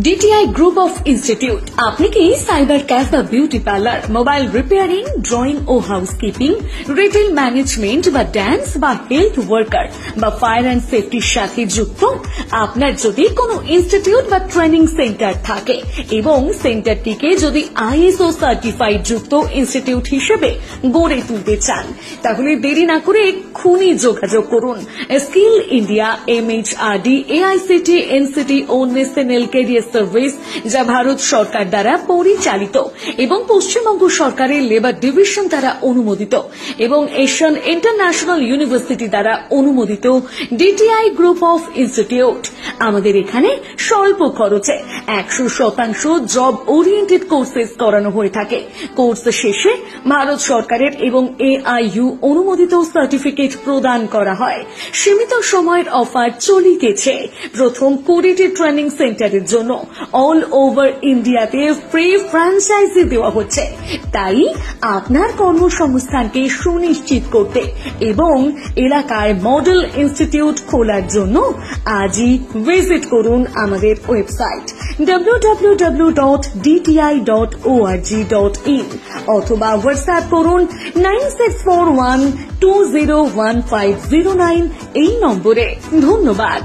DTI group of institute. আপনি কি cyber cafe বা beauty parlour, mobile repairing, drawing ও হাউসকিপিং, রিটেল ম্যানেজমেন্ট বা ড্যান্স বা হেলথ ওয়ার্কার বা ফায়ার অ্যান্ড সেফটির সাথে যুক্ত? আপনার যদি কোনো ইনস্টিটিউট বা ট্রেনিং সেন্টার থাকে এবং সেন্টারটিকে যদি আইএসও সার্টিফাইড যুক্ত ইনস্টিটিউট হিসেবে গড়ে তুলতে চান, তাহলে দেরি না করে এক্ষুনি যোগাযোগ করুন। Skill India, MHRD, AICTE, NCT ও ন্যাশনাল ক্যারিয়ার সার্ভিস, যা ভারত সরকার দ্বারা পরিচালিত এবং পশ্চিমবঙ্গ সরকারের লেবার ডিভিশন দ্বারা অনুমোদিত এবং এশিয়ান ইন্টারন্যাশনাল ইউনিভার্সিটি দ্বারা অনুমোদিত ডিটিআই গ্রুপ অফ ইনস্টিটিউট। আমাদের এখানে স্বল্প খরচে 100% জব ওরিয়েন্টেড কোর্সেস করানো হয়ে থাকে। কোর্স শেষে ভারত সরকারের এবং এআইইউ অনুমোদিত সার্টিফিকেট প্রদান করা হয়। সীমিত সময়ের অফার চলিতেছে। প্রথম 20টি ট্রেনিং সেন্টারের জন্য অল ওভার ইন্ডিয়াতে ফ্রি ফ্র্যাঞ্চাইজি দেওয়া হচ্ছে। তাই আপনার কর্মসংস্থানকে সুনিশ্চিত করতে এবং এলাকায় মডেল ইনস্টিটিউট খোলার জন্য আজই ভিজিট করুন আমাদের ওয়েবসাইট www.dti.org.in অথবা হোয়াটসঅ্যাপ করুন 9641201509 এই নম্বরে। ধন্যবাদ।